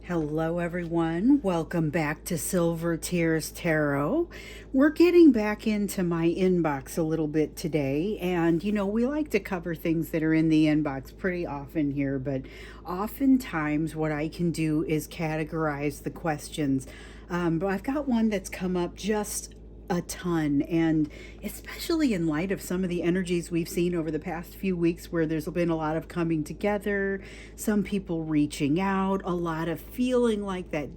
Hello, everyone. Welcome back to Silver Tears Tarot. We're getting back into my inbox a little bit today. And, we like to cover things that are in the inbox pretty often here, but oftentimes what I can do is categorize the questions. But I've got one that's come up just a ton, and especially in light of some of the energies we've seen over the past few weeks where there's been a lot of coming together, some people reaching out, a lot of feeling like that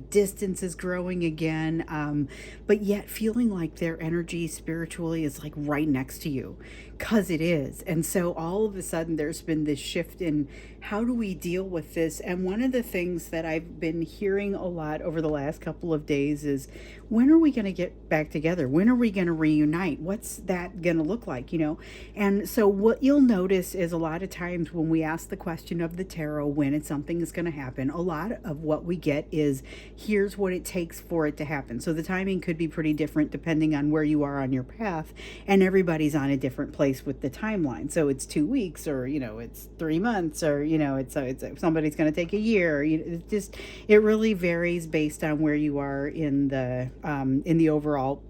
distance is growing again, but yet feeling like their energy spiritually is like right next to you, because it is. And so all of a sudden there's been this shift in how do we deal with this. And one of the things that I've been hearing a lot over the last couple of days is, when are we going to get back together? When are we going to reunite? What's that going to look like, And so what you'll notice is a lot of times when we ask the question of the tarot, when it's something is going to happen, a lot of what we get is, here's what it takes for it to happen. So the timing could be pretty different depending on where you are on your path, and everybody's on a different place with the timeline. So it's 2 weeks, or it's 3 months, or it's somebody's going to take a year. It really varies based on where you are in the overall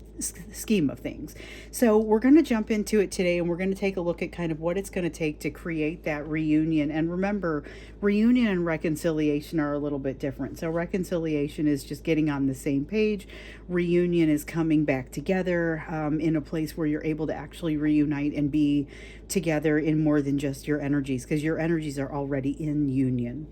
scheme of things. So we're going to jump into it today, and we're going to take a look at kind of what it's going to take to create that reunion. And remember, reunion and reconciliation are a little bit different. So reconciliation is just getting on the same page. Reunion is coming back together in a place where you're able to actually reunite and be together in more than just your energies, because your energies are already in union.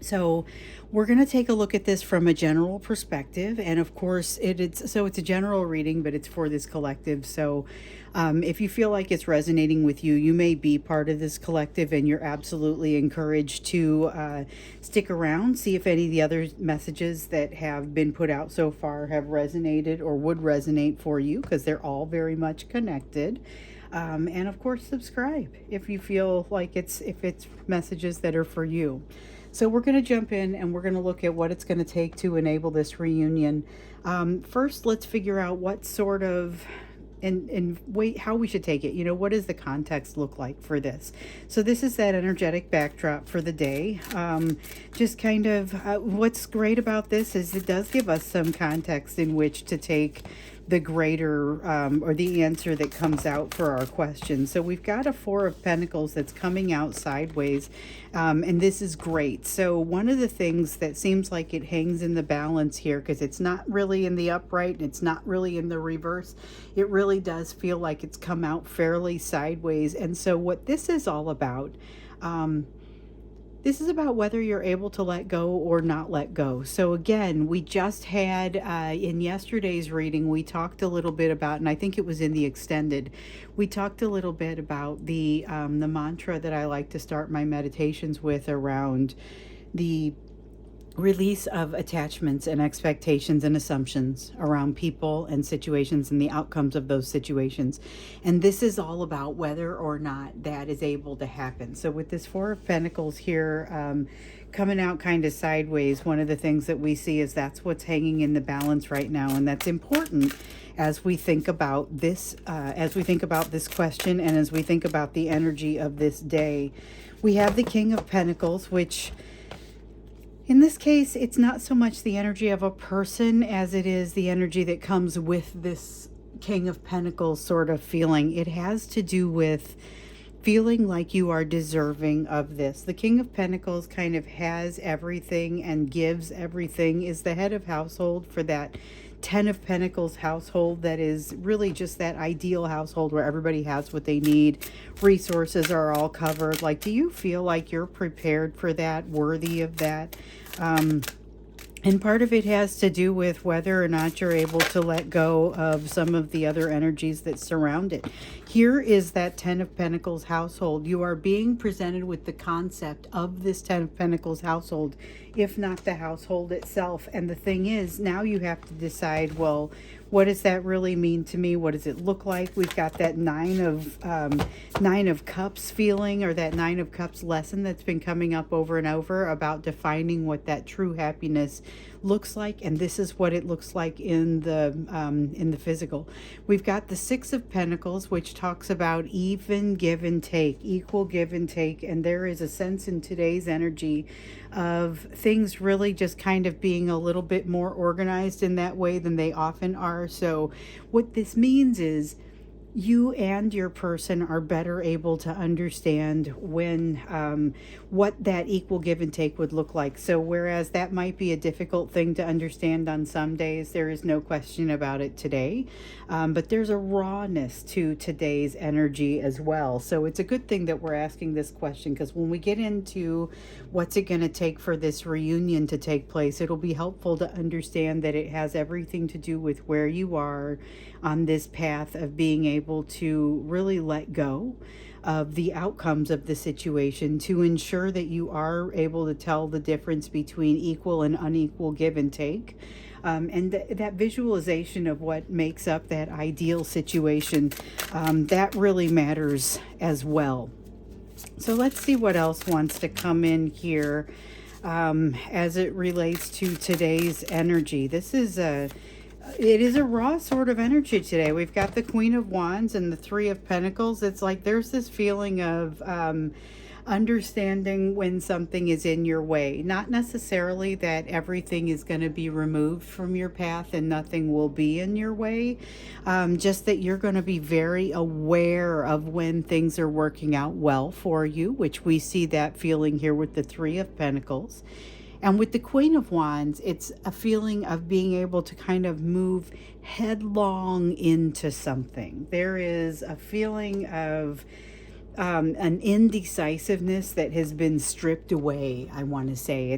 So we're going to take a look at this from a general perspective. And of course, it's a general reading, but it's for this collective. So if you feel like it's resonating with you, you may be part of this collective, and you're absolutely encouraged to stick around, see if any of the other messages that have been put out so far have resonated or would resonate for you, because they're all very much connected. And of course, subscribe if you feel like if it's messages that are for you. So we're going to jump in, and we're going to look at what it's going to take to enable this reunion. First, let's figure out what sort of how we should take it. What does the context look like for this? So this is that energetic backdrop for the day. Just kind of what's great about this is it does give us some context in which to take the greater or the answer that comes out for our question. So we've got a Four of Pentacles that's coming out sideways, and this is great. So one of the things that seems like it hangs in the balance here, because it's not really in the upright and it's not really in the reverse, it really does feel like it's come out fairly sideways. And so what this is all about, this is about whether you're able to let go or not let go. So again, we just had, in yesterday's reading, we talked a little bit about, and I think it was in the extended, we talked a little bit about the mantra that I like to start my meditations with around the release of attachments and expectations and assumptions around people and situations and the outcomes of those situations. And this is all about whether or not that is able to happen. So with this Four of Pentacles here coming out kind of sideways, one of the things that we see is that's what's hanging in the balance right now. And that's important as we think about this, question, and as we think about the energy of this day. We have the King of Pentacles, which in this case, it's not so much the energy of a person as it is the energy that comes with this King of Pentacles sort of feeling. It has to do with feeling like you are deserving of this. The King of Pentacles kind of has everything and gives everything, is the head of household for that Ten of Pentacles household that is really just that ideal household where everybody has what they need. Resources are all covered. Like, do you feel like you're prepared for that, worthy of that? And part of it has to do with whether or not you're able to let go of some of the other energies that surround it. Here is that Ten of Pentacles household. You are being presented with the concept of this Ten of Pentacles household, if not the household itself. And the thing is, now you have to decide, well, what does that really mean to me? What does it look like? We've got that Nine of Cups feeling, or that Nine of Cups lesson that's been coming up over and over about defining what that true happiness looks like. And this is what it looks like in the physical. We've got the Six of Pentacles, which talks about even give and take, equal give and take. And there is a sense in today's energy of things really just kind of being a little bit more organized in that way than they often are. So what this means is you and your person are better able to understand when what that equal give and take would look like. So whereas that might be a difficult thing to understand on some days, there is no question about it today. But there's a rawness to today's energy as well. So it's a good thing that we're asking this question, because when we get into what's it going to take for this reunion to take place, it'll be helpful to understand that it has everything to do with where you are on this path of being able to really let go of the outcomes of the situation, to ensure that you are able to tell the difference between equal and unequal give and take. That visualization of what makes up that ideal situation, that really matters as well. So let's see what else wants to come in here as it relates to today's energy. It is a raw sort of energy today. We've got the Queen of Wands and the Three of Pentacles. It's like there's this feeling of understanding when something is in your way. Not necessarily that everything is going to be removed from your path and nothing will be in your way. Just that you're going to be very aware of when things are working out well for you, which we see that feeling here with the Three of Pentacles. And with the Queen of Wands, it's a feeling of being able to kind of move headlong into something. There is a feeling of an indecisiveness that has been stripped away, I want to say.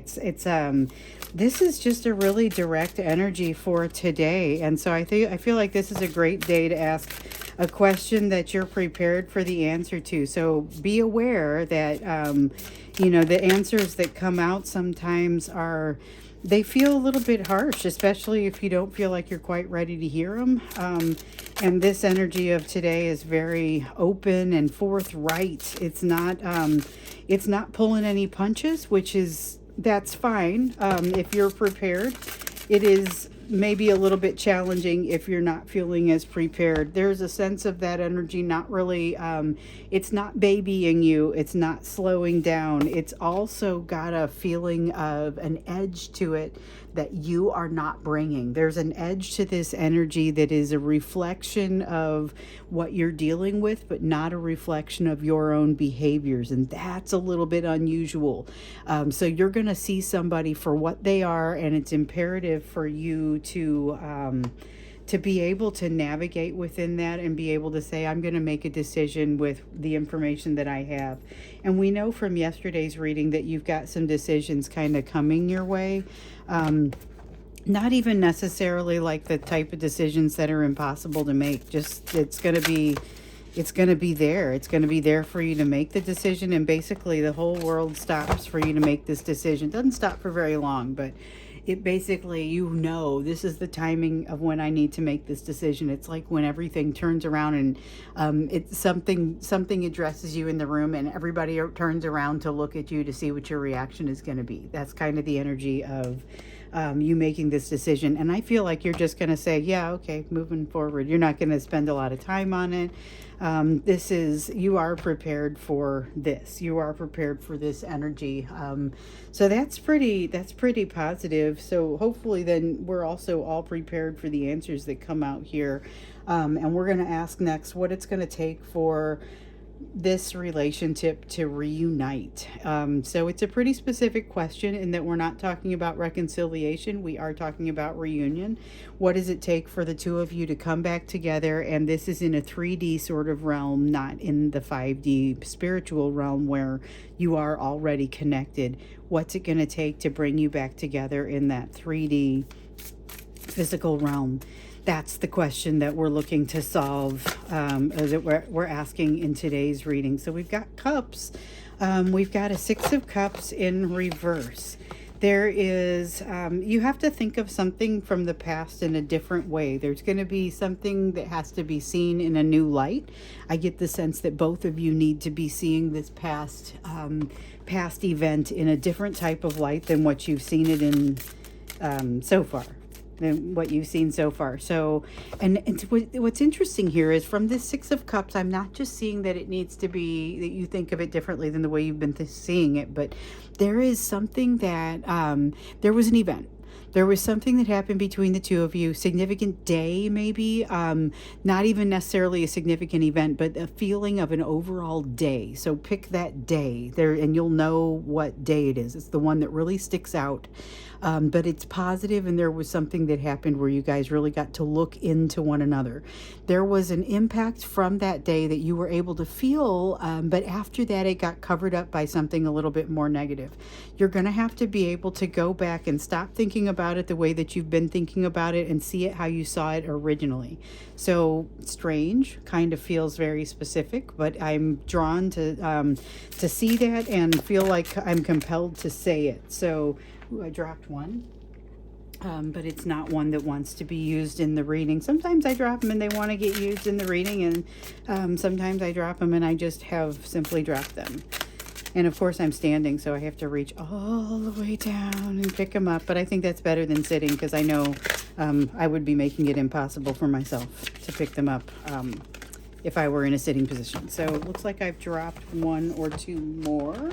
This is just a really direct energy for today. And so I feel like this is a great day to ask a question that you're prepared for the answer to. So be aware that the answers that come out sometimes they feel a little bit harsh, especially if you don't feel like you're quite ready to hear them. And this energy of today is very open and forthright. It's not pulling any punches, that's fine if you're prepared. It is maybe a little bit challenging if you're not feeling as prepared. There's a sense of that energy not really, it's not babying you, it's not slowing down. It's also got a feeling of an edge to it that you are not bringing. There's an edge to this energy that is a reflection of what you're dealing with, but not a reflection of your own behaviors. And that's a little bit unusual. So you're going to see somebody for what they are, and it's imperative for you to be able to navigate within that and be able to say, I'm going to make a decision with the information that I have. And we know from yesterday's reading that you've got some decisions kind of coming your way. Not even necessarily like the type of decisions that are impossible to make. Just it's going to be there. It's going to be there for you to make the decision. And basically the whole world stops for you to make this decision. It doesn't stop for very long, but it basically, this is the timing of when I need to make this decision. It's like when everything turns around and it's something addresses you in the room and everybody turns around to look at you to see what your reaction is going to be. That's kind of the energy of you making this decision. And I feel like you're just going to say, yeah, okay, moving forward. You're not going to spend a lot of time on it. You are prepared for this. You are prepared for this energy. So that's pretty positive. So hopefully then we're also all prepared for the answers that come out here. And we're going to ask next what it's going to take for this relationship to reunite. So it's a pretty specific question in that we're not talking about reconciliation. We are talking about reunion. What does it take for the two of you to come back together? And this is in a 3D sort of realm, not in the 5D spiritual realm where you are already connected. What's it going to take to bring you back together in that 3D physical realm? That's the question that we're looking to solve, that we're asking in today's reading. So we've got cups. We've got a Six of Cups in reverse. There is, you have to think of something from the past in a different way. There's going to be something that has to be seen in a new light. I get the sense that both of you need to be seeing this past event in a different type of light than what you've seen it in so far. than what you've seen so far. So, and what's interesting here is from this Six of Cups, I'm not just seeing that it needs to be that you think of it differently than the way you've been seeing it, but there is something that there was an event. There was something that happened between the two of you, significant day maybe, not even necessarily a significant event, but a feeling of an overall day. So pick that day there and you'll know what day it is. It's the one that really sticks out. But it's positive, and there was something that happened where you guys really got to look into one another. There was an impact from that day that you were able to feel, but after that, it got covered up by something a little bit more negative. You're going to have to be able to go back and stop thinking about it the way that you've been thinking about it and see it how you saw it originally. So strange kind of feels very specific, but I'm drawn to see that and feel like I'm compelled to say it. So ooh, I dropped one. But it's not one that wants to be used in the reading. Sometimes I drop them and they want to get used in the reading, and sometimes I drop them and I just have simply dropped them. And of course I'm standing, so I have to reach all the way down and pick them up. But I think that's better than sitting, because I know I would be making it impossible for myself to pick them up if I were in a sitting position. So it looks like I've dropped one or two more.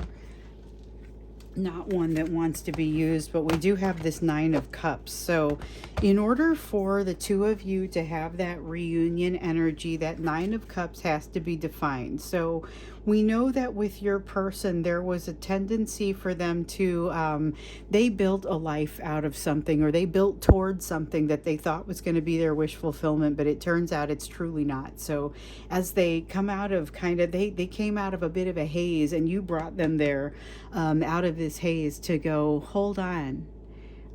Not one that wants to be used, but we do have this Nine of Cups. So in order for the two of you to have that reunion energy, that Nine of Cups has to be defined. So we know that with your person, there was a tendency for them to, they built a life out of something, or they built towards something that they thought was going to be their wish fulfillment, but it turns out it's truly not. So as they come out of they came out of a bit of a haze, and you brought them there out of this haze to go, hold on,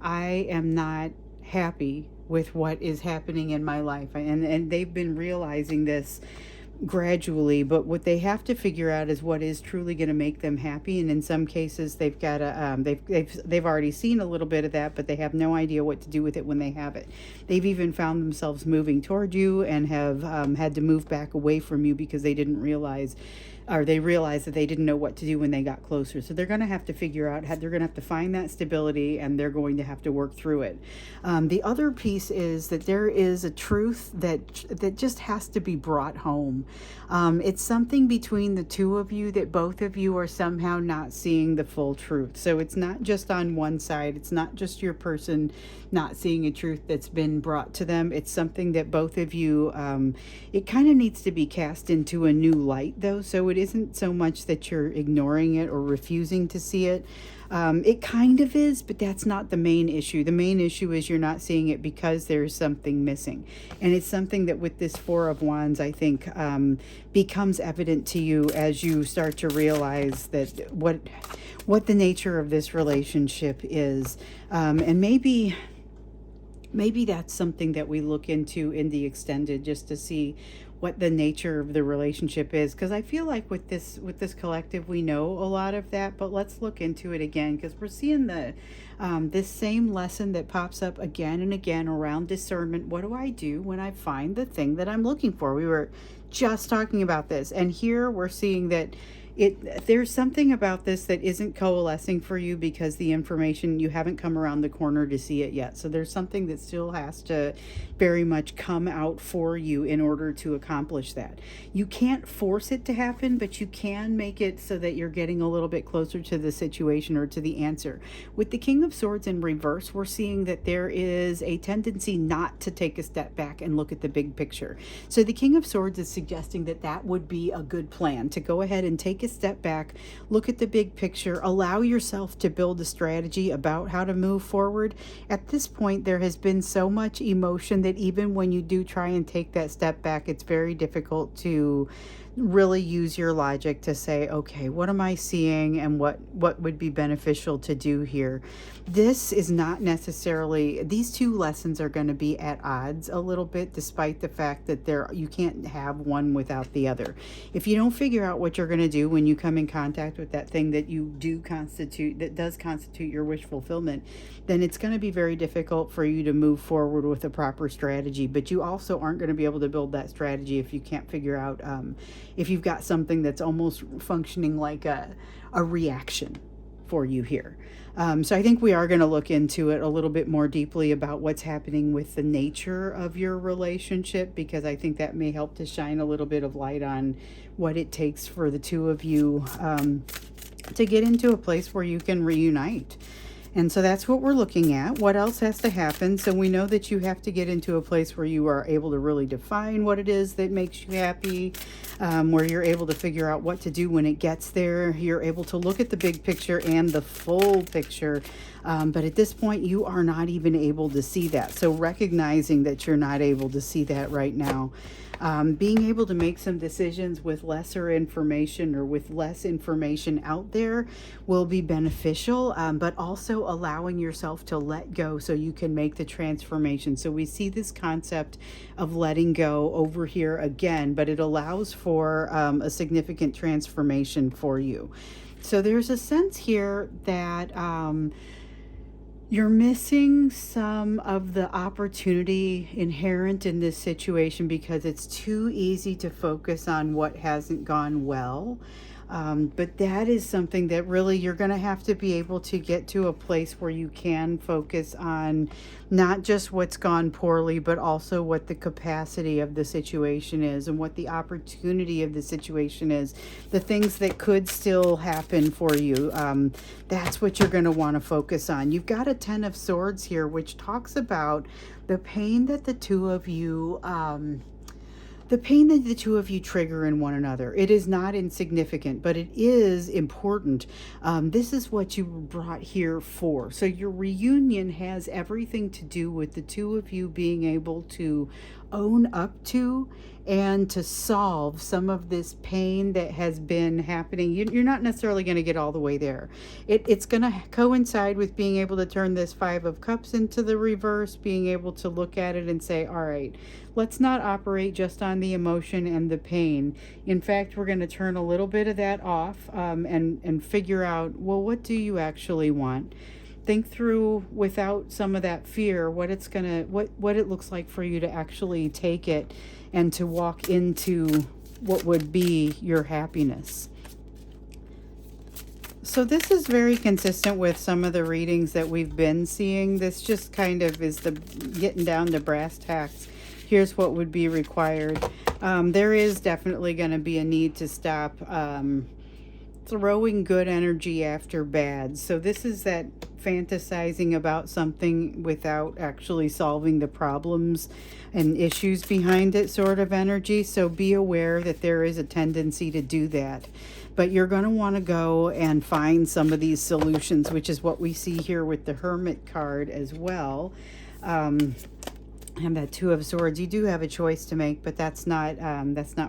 I am not happy with what is happening in my life. And they've been realizing this gradually, but what they have to figure out is what is truly going to make them happy. And in some cases they've got to they've already seen a little bit of that, but they have no idea what to do with it when they have it. They've even found themselves moving toward you and have had to move back away from you because they didn't realize, or they realized that they didn't know what to do when they got closer. So they're going to have to figure out how they're going to have to find that stability, and they're going to have to work through it. The other piece is that there is a truth that just has to be brought home. It's something between the two of you that both of you are somehow not seeing the full truth. So it's not just on one side. It's not just your person not seeing a truth that's been brought to them. It's something that both of you, it kind of needs to be cast into a new light, though. So it isn't so much that you're ignoring it or refusing to see it. It kind of is, but that's not the main issue. The main issue is you're not seeing it because there's something missing. And it's something that with this Four of Wands, I think, becomes evident to you as you start to realize that what the nature of this relationship is. And maybe that's something that we look into in the extended, just to see what the nature of the relationship is, because I feel like with this collective we know a lot of that, but let's look into it again, because we're seeing the this same lesson that pops up again and again around discernment. What do I do when I find the thing that I'm looking for? We were just talking about this, and here we're seeing that there's something about this that isn't coalescing for you because the information, you haven't come around the corner to see it yet. So there's something that still has to very much come out for you in order to accomplish that. You can't force it to happen, but you can make it so that you're getting a little bit closer to the situation or to the answer. With the King of Swords in reverse, we're seeing that there is a tendency not to take a step back and look at the big picture. So the King of Swords is suggesting that that would be a good plan, to go ahead and take a step back, look at the big picture, allow yourself to build a strategy about how to move forward. At this point, there has been so much emotion that even when you do try and take that step back, it's very difficult to really use your logic to say, okay, what am I seeing and what would be beneficial to do here? This is not necessarily, these two lessons are going to be at odds a little bit, despite the fact that you can't have one without the other. If you don't figure out what you're going to do when you come in contact with that thing that does constitute your wish fulfillment, then it's going to be very difficult for you to move forward with a proper strategy. But you also aren't going to be able to build that strategy if you can't figure out, if you've got something that's almost functioning like a reaction. for you here. So I think we are going to look into it a little bit more deeply about what's happening with the nature of your relationship, because I think that may help to shine a little bit of light on what it takes for the two of you to get into a place where you can reunite. And so that's what we're looking at. What else has to happen? So we know that you have to get into a place where you are able to really define what it is that makes you happy, where you're able to figure out what to do when it gets there. You're able to look at the big picture and the full picture. But at this point, you are not even able to see that. So recognizing that you're not able to see that right now. Being able to make some decisions with lesser information or with less information out there will be beneficial, but also allowing yourself to let go so you can make the transformation. So we see this concept of letting go over here again, but it allows for a significant transformation for you. So there's a sense here that you're missing some of the opportunity inherent in this situation because it's too easy to focus on what hasn't gone well. But that is something that really you're going to have to be able to get to a place where you can focus on not just what's gone poorly, but also what the capacity of the situation is and what the opportunity of the situation is, the things that could still happen for you. That's what you're going to want to focus on. You've got a 10 of Swords here, which talks about the pain that the two of you trigger in one another. It is not insignificant, but it is important. This is what you were brought here for. So your reunion has everything to do with the two of you being able to own up to and to solve some of this pain that has been happening. You're not necessarily going to get all the way there. It's going to coincide with being able to turn this 5 of Cups into the reverse, being able to look at it and say, all right, let's not operate just on the emotion and the pain. In fact, we're going to turn a little bit of that off and figure out, well, what do you actually want? Think through, without some of that fear, what it looks like for you to actually take it and to walk into what would be your happiness. So this is very consistent with some of the readings that we've been seeing. This just kind of is the getting down to brass tacks. Here's what would be required. There is definitely going to be a need to stop throwing good energy after bad. So this is that fantasizing about something without actually solving the problems and issues behind it sort of energy. So be aware that there is a tendency to do that. But you're going to want to go and find some of these solutions, which is what we see here with the Hermit card as well. And that 2 of Swords, you do have a choice to make, but that's not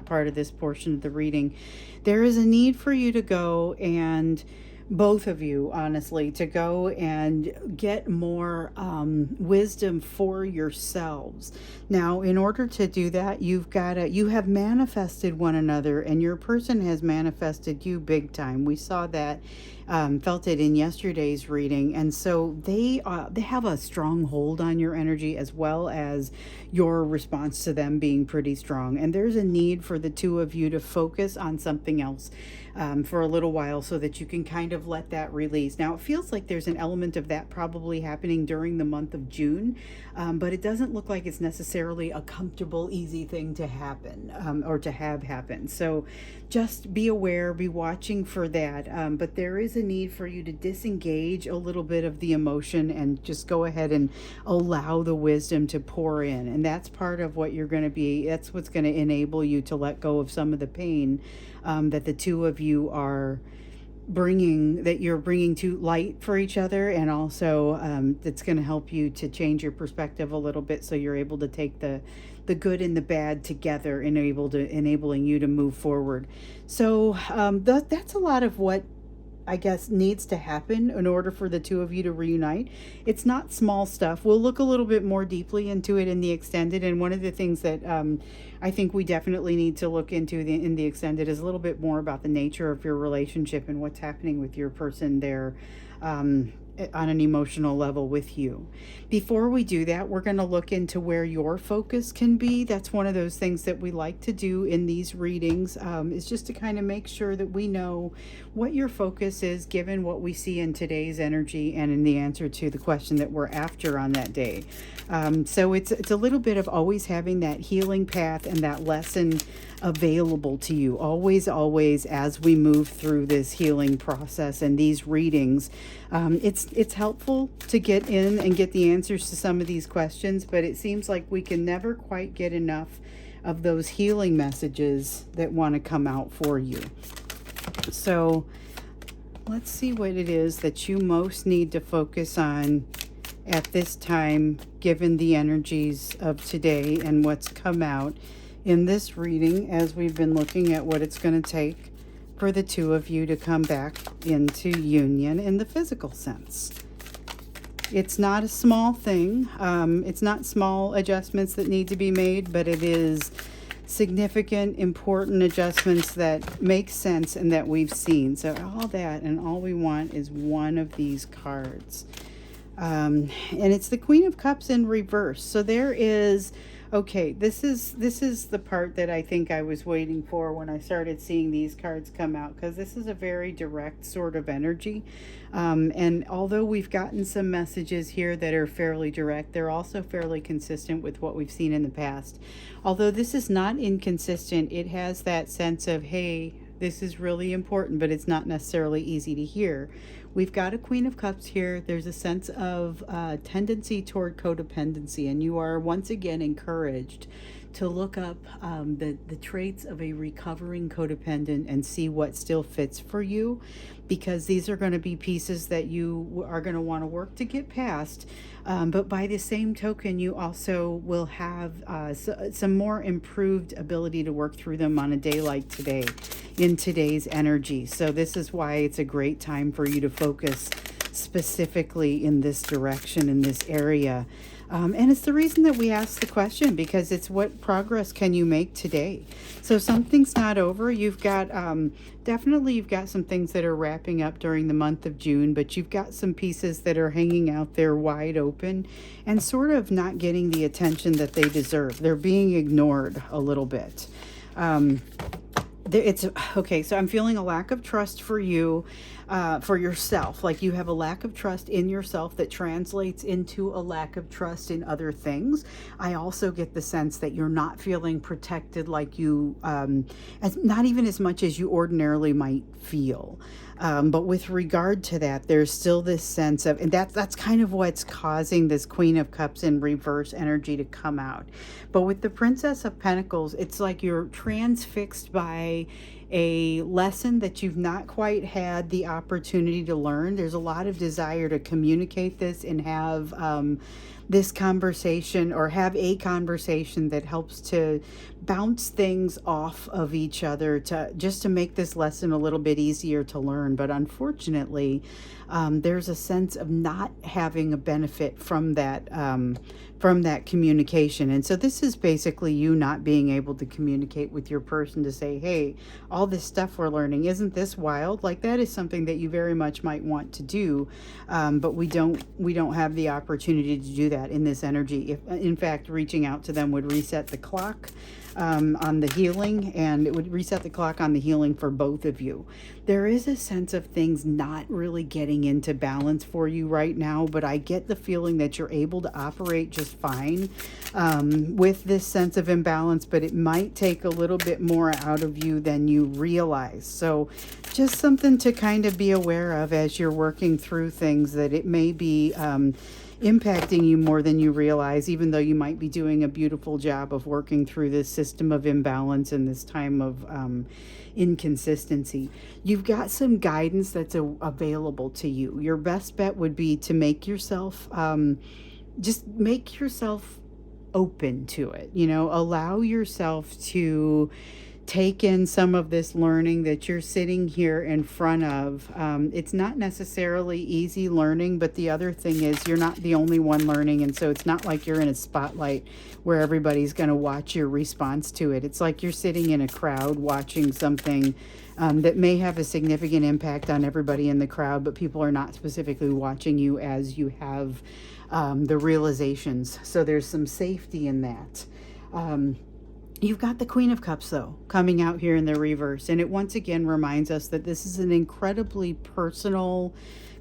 part of this portion of the reading. There is a need for you to go and both of you, honestly, to go and get more wisdom for yourselves. Now, in order to do that, you have manifested one another, and your person has manifested you big time. We saw that, felt it in yesterday's reading, and so they have a strong hold on your energy, as well as your response to them being pretty strong. And there's a need for the two of you to focus on something else for a little while, so that you can kind of let that release. Now, it feels like there's an element of that probably happening during the month of June, but it doesn't look like it's necessarily a comfortable, easy thing to happen or to have happen. So just be aware, be watching for that. But there is a need for you to disengage a little bit of the emotion and just go ahead and allow the wisdom to pour in. And that's part of what you're going to be, that's what's going to enable you to let go of some of the pain that the two of you are you're bringing to light for each other, and also that's going to help you to change your perspective a little bit, so you're able to take the good and the bad together, enabling you to move forward. So that's a lot of what I guess needs to happen in order for the two of you to reunite. It's not small stuff. We'll look a little bit more deeply into it in the extended, and one of the things that I think we definitely need to look into in the extended is a little bit more about the nature of your relationship and what's happening with your person there. on an emotional level with you. Before we do that, we're going to look into where your focus can be. That's one of those things that we like to do in these readings, is just to kind of make sure that we know what your focus is given what we see in today's energy and in the answer to the question that we're after on that day. So it's a little bit of always having that healing path and that lesson available to you always as we move through this healing process and these readings. It's helpful to get in and get the answers to some of these questions, but it seems like we can never quite get enough of those healing messages that want to come out for you. So let's see what it is that you most need to focus on at this time, given the energies of today and what's come out in this reading, as we've been looking at what it's going to take for the two of you to come back into union in the physical sense. It's not a small thing. It's not small adjustments that need to be made, but it is significant, important adjustments that make sense and that we've seen. So all that and all we want is one of these cards. And it's the Queen of Cups in reverse. So there is, okay, this is the part that I think I was waiting for when I started seeing these cards come out, because this is a very direct sort of energy. And although we've gotten some messages here that are fairly direct, they're also fairly consistent with what we've seen in the past. Although this is not inconsistent, it has that sense of, hey, this is really important, but it's not necessarily easy to hear. We've got a Queen of Cups here. There's a sense of tendency toward codependency, and you are once again encouraged to look up the traits of a recovering codependent and see what still fits for you, because these are going to be pieces that you are going to want to work to get past. But by the same token, you also will have some more improved ability to work through them on a day like today, in today's energy. So this is why it's a great time for you to focus specifically in this direction, in this area. And it's the reason that we ask the question, because it's what progress can you make today. So something's not over. You've got, definitely you've got some things that are wrapping up during the month of June, but you've got some pieces that are hanging out there wide open and sort of not getting the attention that they deserve. They're being ignored a little bit. It's okay. So I'm feeling a lack of trust for you, for yourself. Like you have a lack of trust in yourself that translates into a lack of trust in other things. I also get the sense that you're not feeling protected like you, as not even as much as you ordinarily might feel. But with regard to that, there's still this sense of, and that's kind of what's causing this Queen of Cups in reverse energy to come out. But with the Princess of Pentacles, it's like you're transfixed by a lesson that you've not quite had the opportunity to learn. There's a lot of desire to communicate this and have this conversation, or have a conversation that helps to bounce things off of each other, to just to make this lesson a little bit easier to learn. But unfortunately, there's a sense of not having a benefit from that communication. And so this is basically you not being able to communicate with your person to say, hey, all this stuff we're learning, isn't this wild? Like that is something that you very much might want to do, but we don't have the opportunity to do that in this energy. If in fact reaching out to them would reset the clock on the healing, and it would reset the clock on the healing for both of you. There is a sense of things not really getting into balance for you right now, but I get the feeling that you're able to operate just fine with this sense of imbalance, but it might take a little bit more out of you than you realize. So just something to kind of be aware of as you're working through things, that it may be impacting you more than you realize, even though you might be doing a beautiful job of working through this system of imbalance and this time of inconsistency. You've got some guidance that's available to you. Your best bet would be to make yourself, just make yourself open to it, allow yourself to take in some of this learning that you're sitting here in front of. It's not necessarily easy learning, but the other thing is you're not the only one learning, and so it's not like you're in a spotlight where everybody's going to watch your response to it. It's like you're sitting in a crowd watching something that may have a significant impact on everybody in the crowd, but people are not specifically watching you as you have the realizations. So there's some safety in that. You've got the Queen of Cups, though, coming out here in the reverse. And it once again reminds us that this is an incredibly personal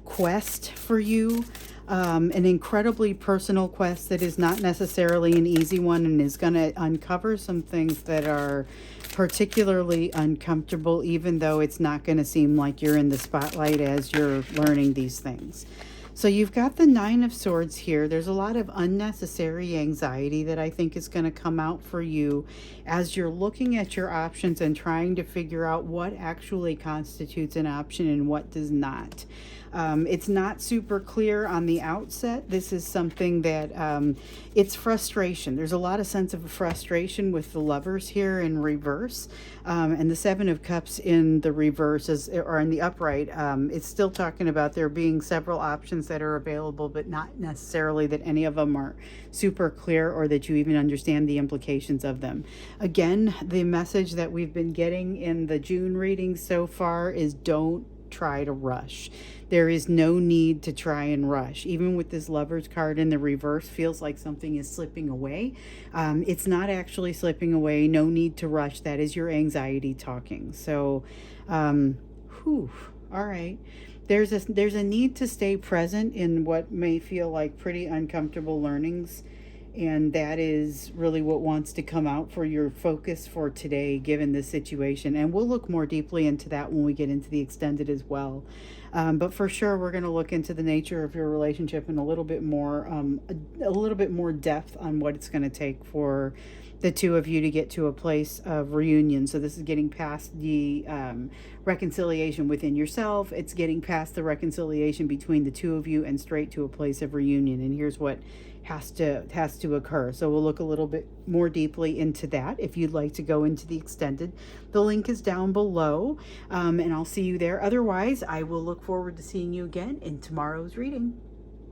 quest for you. An incredibly personal quest that is not necessarily an easy one and is going to uncover some things that are particularly uncomfortable, even though it's not going to seem like you're in the spotlight as you're learning these things. So you've got the Nine of Swords here. There's a lot of unnecessary anxiety that I think is going to come out for you as you're looking at your options and trying to figure out what actually constitutes an option and what does not. It's not super clear on the outset. This is something that it's frustration. There's a lot of sense of frustration with the Lovers here in reverse, and the Seven of Cups in the reverse or in the upright. It's still talking about there being several options that are available, but not necessarily that any of them are super clear or that you even understand the implications of them. Again, the message that we've been getting in the June readings so far is don't try to rush. There is no need to try and rush. Even with this Lovers card in the reverse, feels like something is slipping away. It's not actually slipping away. No need to rush. That is your anxiety talking. So, all right. There's a need to stay present in what may feel like pretty uncomfortable learnings. And that is really what wants to come out for your focus for today, given this situation. And we'll look more deeply into that when we get into the extended as well. But for sure, we're going to look into the nature of your relationship in a little bit more depth on what it's going to take for the two of you to get to a place of reunion. So this is getting past the reconciliation within yourself. It's getting past the reconciliation between the two of you and straight to a place of reunion. And here's what has to occur. So we'll look a little bit more deeply into that if you'd like to go into the extended. The link is down below, and I'll see you there. Otherwise, I will look forward to seeing you again in tomorrow's reading.